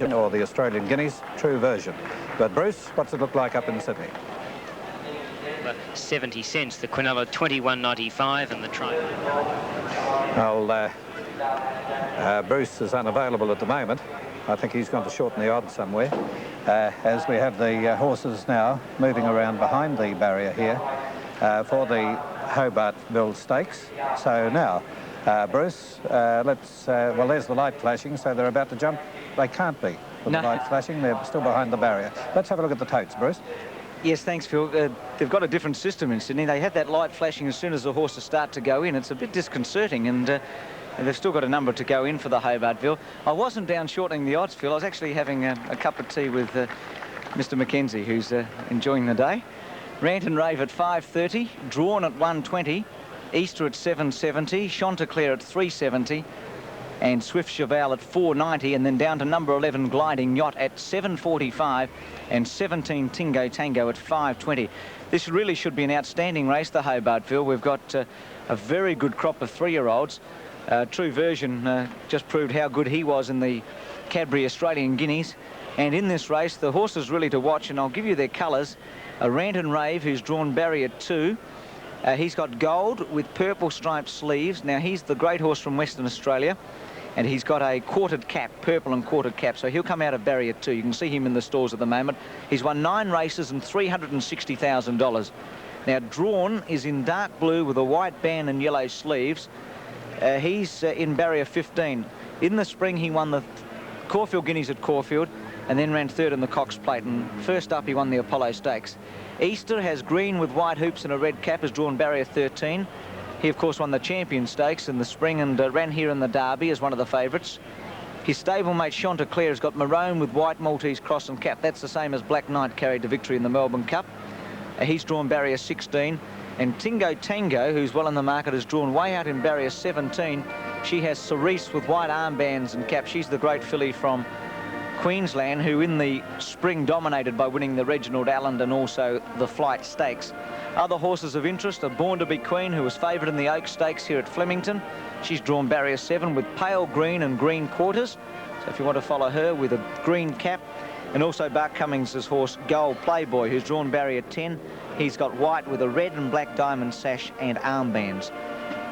or the Australian Guineas, true version. But Bruce, what's it look like up in Sydney? 70 cents, the Quinella 21.95 and the try. Well, Bruce is unavailable at the moment. I think he's going to shorten the odds somewhere. As we have the horses now moving around behind the barrier here for the Hobartville Stakes. So now, Bruce, well, there's the light flashing, so they're about to jump. They can't be with the light flashing. They're still behind the barrier. Let's have a look at the totes, Bruce. Yes, thanks, Phil. They've got a different system in Sydney. They have that light flashing as soon as the horses start to go in. It's a bit disconcerting, and they've still got a number to go in for the Hobartville. I wasn't down shortening the odds, Phil. I was actually having a cup of tea with Mr. Mackenzie, who's enjoying the day. Rant and Rave at 5.30, Drawn at 1.20, Easter at 7.70, Chanticleer at 3.70, and Swift Cheval at 4.90, and then down to number 11 Gliding Yacht at 7.45, and 17 Tingo Tango at 5.20. This really should be an outstanding race, the Hobartville. We've got a very good crop of 3-year-olds. True Version just proved how good he was in the Cadbury Australian Guineas. And in this race, the horses really to watch, and I'll give you their colours. Rant and Rave, who's drawn barrier 2. He's got gold with purple striped sleeves. Now, he's the great horse from Western Australia, and he's got a quartered cap, purple and quartered cap, so he'll come out of barrier 2. You can see him in the stalls at the moment. He's won 9 races and $360,000. Now, Drawn is in dark blue with a white band and yellow sleeves. He's in barrier 15. In the spring, he won the Caulfield Guineas at Caulfield and then ran 3rd in the Cox Plate, and first up he won the Apollo Stakes. Easter has green with white hoops and a red cap, has drawn barrier 13. He, of course, won the Champion Stakes in the spring and ran here in the Derby as one of the favourites. His stablemate Chanticleer has got maroon with white Maltese cross and cap. That's the same as Black Knight carried to victory in the Melbourne Cup. He's drawn barrier 16. And Tingo Tango, who's well in the market, has drawn way out in barrier 17. She has Cerise with white armbands and cap. She's the great filly from Queensland, who in the spring dominated by winning the Reginald Allen and also the Flight Stakes. Other horses of interest are Born to be Queen, who was favoured in the Oak Stakes here at Flemington. She's drawn barrier 7 with pale green and green quarters. So if you want to follow her with a green cap. And also Bart Cummings' horse Gold Playboy, who's drawn barrier 10. He's got white with a red and black diamond sash and armbands.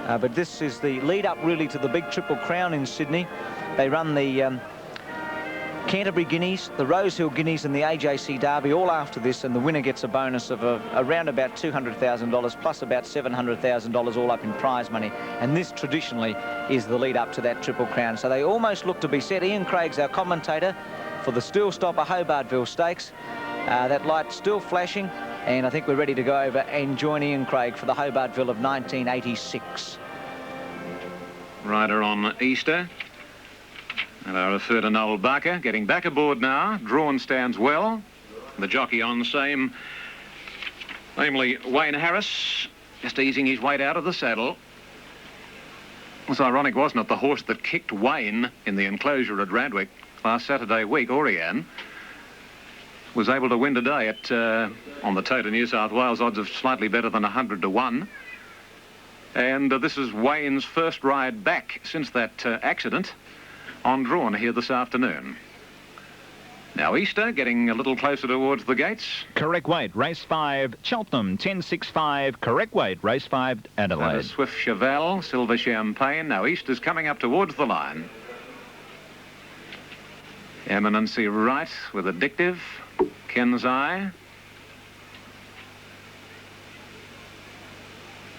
But this is the lead up really to the big Triple Crown in Sydney. They run the Canterbury Guineas, the Rosehill Guineas and the AJC Derby all after this, and the winner gets a bonus of around about $200,000 plus about $700,000 all up in prize money. And this traditionally is the lead up to that Triple Crown. So they almost look to be set. Ian Craig's our commentator for the Still Stopper Hobartville Stakes. That light still flashing, and I think we're ready to go over and join Ian Craig for the Hobartville of 1986. Rider on Easter. And I refer to Noel Barker, getting back aboard now. Drawn stands well. The jockey on same, namely Wayne Harris, just easing his weight out of the saddle. It was ironic, wasn't it? The horse that kicked Wayne in the enclosure at Randwick last Saturday week, Oriane, was able to win today at on the tote in New South Wales, odds of slightly better than 100 to 1. And this is Wayne's first ride back since that accident on Drawn here this afternoon. Now Easter getting a little closer towards the gates. Correct weight, race 5, Cheltenham, 10.65. Correct weight, race 5, Adelaide. Swift Cheval, Silver Champagne. Now Easter's coming up towards the line. Eminency right with Addictive. Ken's Eye.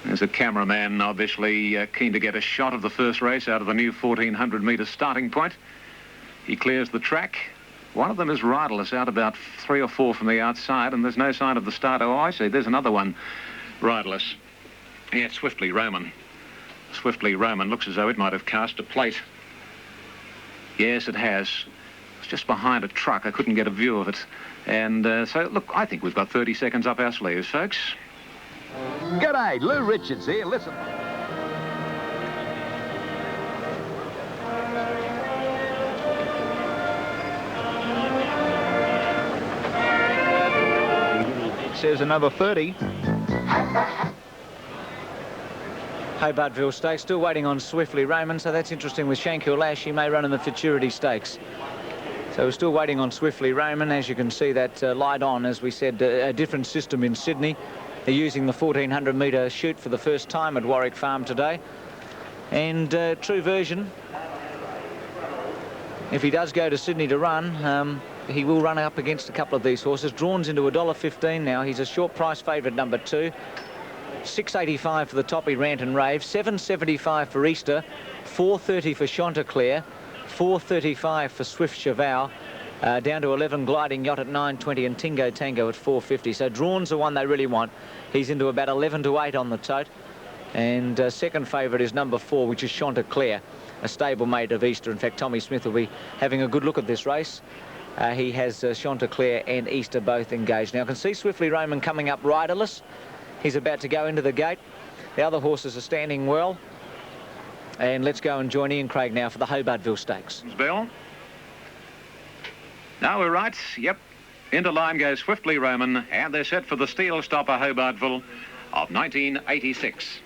There's a cameraman obviously keen to get a shot of the first race out of the new 1,400 metre starting point. He clears the track. One of them is riderless, out about 3 or 4 from the outside, and there's no sign of the starter. Oh, I see, there's another one riderless. Yeah, Swiftly Roman. Swiftly Roman looks as though it might have cast a plate. Yes, it has. It's just behind a truck. I couldn't get a view of it. And so, look, I think we've got 30 seconds up our sleeves, folks. G'day, Lou Richards here. Listen. Says another 30. Hobartville Stakes, still waiting on Swiftly Roman, so that's interesting with Shankill Lash. He may run in the Futurity Stakes. So we're still waiting on Swiftly Roman. As you can see, that light on, as we said, a different system in Sydney. They're using the 1400 metre chute for the first time at Warwick Farm today. And true version, if he does go to Sydney to run, he will run up against a couple of these horses. Drawn's into $1.15 now. He's a short price favourite, number 2. $6.85 for the Toppy Rant and Rave, $7.75 for Easter, $4.30 for Chanticleer, $4.35 for Swift Cheval, down to 11 Gliding Yacht at $9.20 and Tingo Tango at $4.50. So Drawn's the one they really want. He's into about 11 to 8 on the tote. And second favourite is number 4, which is Chanticleer, a stablemate of Easter. In fact, Tommy Smith will be having a good look at this race. He has Chanticleer and Easter both engaged. Now, I can see Swiftly Roman coming up riderless. He's about to go into the gate. The other horses are standing well. And let's go and join Ian Craig now for the Hobartville Stakes. Bill. Now we're right. Yep. Into line goes Swiftly Roman, and they're set for the Steel Stopper Hobartville of 1986.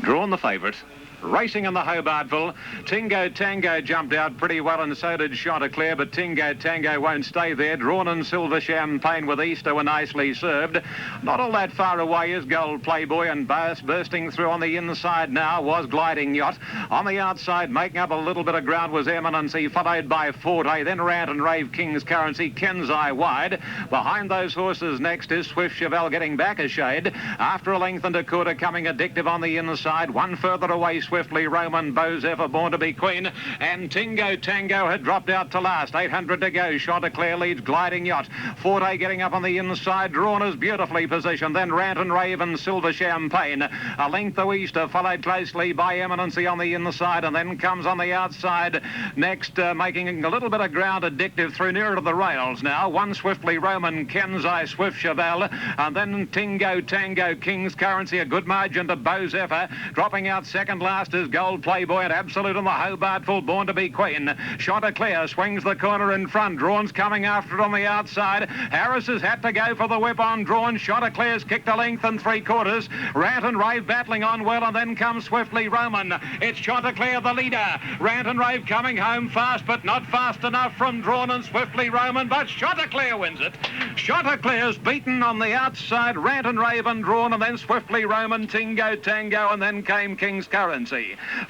Drawn the favourite. Racing in the Hobartville, Tingo Tango jumped out pretty well, and so did Chanticleer, but Tingo Tango won't stay there. Drawn and Silver Champagne with Easter were nicely served. Not all that far away is Gold Playboy, and bursting through on the inside now was Gliding Yacht. On the outside, making up a little bit of ground, was Eminency, followed by Forte, then Rant and Rave, King's Currency, Ken's Eye wide. Behind those horses next is Swift Cheval getting back a shade. After a length and a quarter, coming Addictive on the inside. One further away, Swiftly Roman, Beau's Ever Born to be Queen, and Tingo Tango had dropped out to last. 800 to go. Chanticleer leads Gliding Yacht. Forte getting up on the inside. Drawn is beautifully positioned. Then Rant and Rave and Silver Champagne. A length to Easter, followed closely by Eminency on the inside, and then comes on the outside. Next, making a little bit of ground, Addictive through nearer to the rails now. One Swiftly Roman, Ken's Eye, Swift Cheval, and then Tingo Tango, King's Currency, a good margin to Beau's Ever. Dropping out second last is Gold Playboy and Absolute in the Hobartville, Born to be Queen. Chanticleer swings the corner in front. Drawn's coming after it on the outside. Harris has had to go for the whip on Drawn. Chanticleer's kicked a length and 3/4. Rant and Rave battling on well, and then comes Swiftly Roman. It's Chanticleer the leader. Rant and Rave coming home fast, but not fast enough from Drawn and Swiftly Roman, but Chanticleer wins it. Chanticleer's beaten on the outside. Rant and Rave and Drawn, and then Swiftly Roman, Tingo Tango, and then came King's Currency.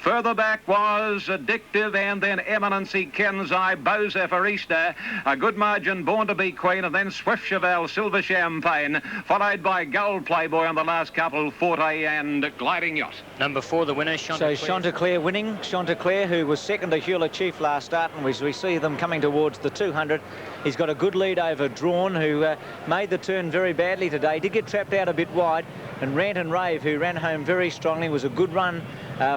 Further back was Addictive, and then Eminency, Ken's Eye, Beau's Ever, Easter. A good margin, Born to be Queen, and then Swift Cheval, Silver Champagne, followed by Gold Playboy on the last couple, Forte and Gliding Yacht. Number 4, the winner, Chanticleer. So Chanticleer winning. Chanticleer, who was second to Hewler Chief last start, and we see them coming towards the 200. He's got a good lead over Drawn, who made the turn very badly today. Did get trapped out a bit wide. And Rant and Rave, who ran home very strongly, was a good run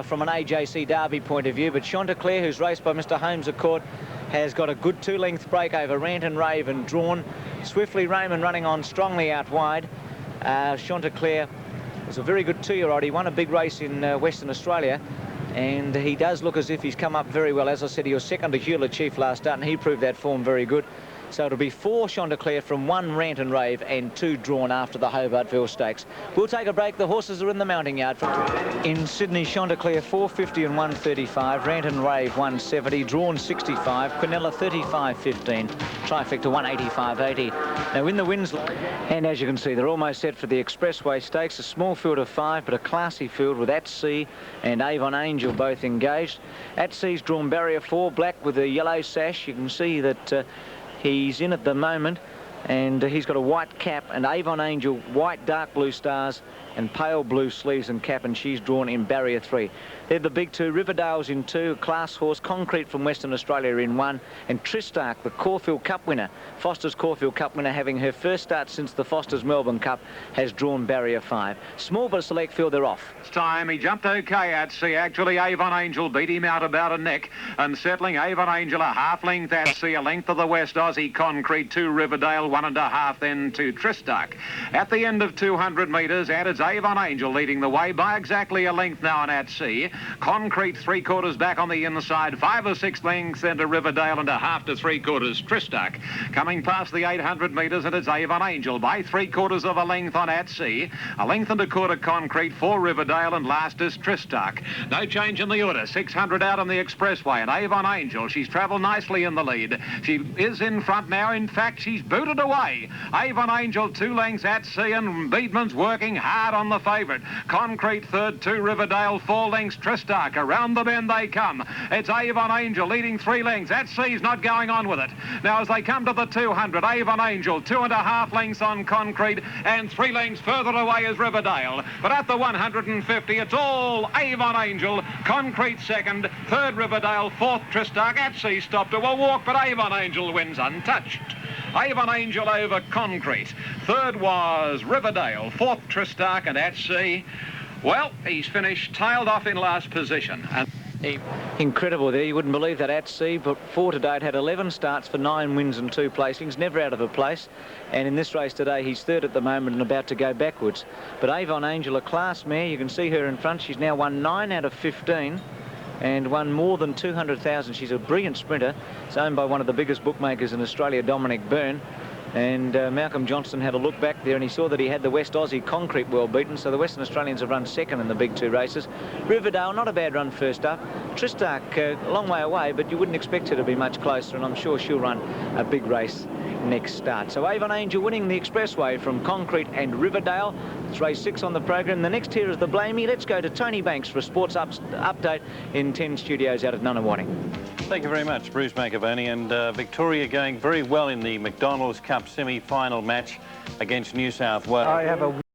from an AJC Derby point of view. But Chanticleer, who's raced by Mr. Holmes at Court, has got a good 2-length break over Rant and Rave and Drawn. Swiftly Roman running on strongly out wide. Chanticleer is a very good 2-year-old. He won a big race in Western Australia, and he does look as if he's come up very well. As I said, he was second to Hewler Chief last start, and he proved that form very good. So it'll be 4 Chanticleer from 1 Rant and Rave and 2 Drawn after the Hobartville Stakes. We'll take a break. The horses are in the mounting yard. In Sydney, Chanticleer 450 and 135, Rant and Rave 170, Drawn 65, Quinella 35.15, Trifecta 185.80. Now in the wins, and as you can see, they're almost set for the Expressway Stakes. A small field of 5, but a classy field with At Sea and Avon Angel both engaged. At Sea's drawn barrier 4, black with a yellow sash. You can see that he's in at the moment, and he's got a white cap, and Avon Angel, white dark blue stars and pale blue sleeves and cap, and she's drawn in barrier 3. They're the big 2. Riverdale's in 2, Class Horse, Concrete from Western Australia in 1, and Tristark, the Caulfield Cup winner, Foster's Caulfield Cup winner, having her first start since the Foster's Melbourne Cup, has drawn barrier 5. Small but select field, they're off. It's time. He jumped okay at sea. Actually, Avon Angel beat him out about a neck, and settling Avon Angel a half length at sea, a length of the West Aussie Concrete, 2 Riverdale, 1.5 then to Tristark. At the end of 200 metres, and it's Avon Angel leading the way by exactly a length now on At Sea. Concrete 3/4 back on the inside, 5 or 6 lengths into Riverdale and a half to 3/4 Tristark. Coming past the 800 metres, and it's Avon Angel by 3/4 of a length on At Sea. A length and a quarter Concrete for Riverdale, and last is Tristark. No change in the order. 600 out on the Expressway, and Avon Angel, she's travelled nicely in the lead. She is in front now. In fact, she's booted away. Avon Angel 2 lengths At Sea, and Beedman's working hard on the favourite. Concrete third, 2 Riverdale, 4 lengths Tristark. Around the bend they come. It's Avon Angel leading 3 lengths. At Sea's not going on with it. Now as they come to the 200, Avon Angel 2.5 lengths on Concrete, and 3 lengths further away is Riverdale. But at the 150, it's all Avon Angel. Concrete second, third Riverdale, fourth Tristark. At Sea stopped to a walk, but Avon Angel wins untouched. Avon Angel over Concrete. Third was Riverdale, fourth Tristark, and At Sea. Well, he's finished tailed off in last position. And incredible there. You wouldn't believe that. At Sea, but for today, had 11 starts for 9 wins and 2 placings, never out of a place. And in this race today, he's third at the moment and about to go backwards. But Avon Angel, a class mare, you can see her in front. She's now won 9 out of 15 and won more than 200,000. She's a brilliant sprinter. It's owned by one of the biggest bookmakers in Australia, Dominic Byrne. And Malcolm Johnston had a look back there and he saw that he had the West Aussie Concrete well beaten, so the Western Australians have run second in the big 2 races. Riverdale, not a bad run first up. Tristark, a long way away, but you wouldn't expect her to be much closer, and I'm sure she'll run a big race next start. So Avon Angel winning the Expressway from Concrete and Riverdale. It's race 6 on the program. The next here is the Blamey. Let's go to Tony Banks for a sports update in 10 studios out at Nunawading. Thank you very much, Bruce McAvaney. And Victoria going very well in the McDonald's Cup semi-final match against New South Wales. I have a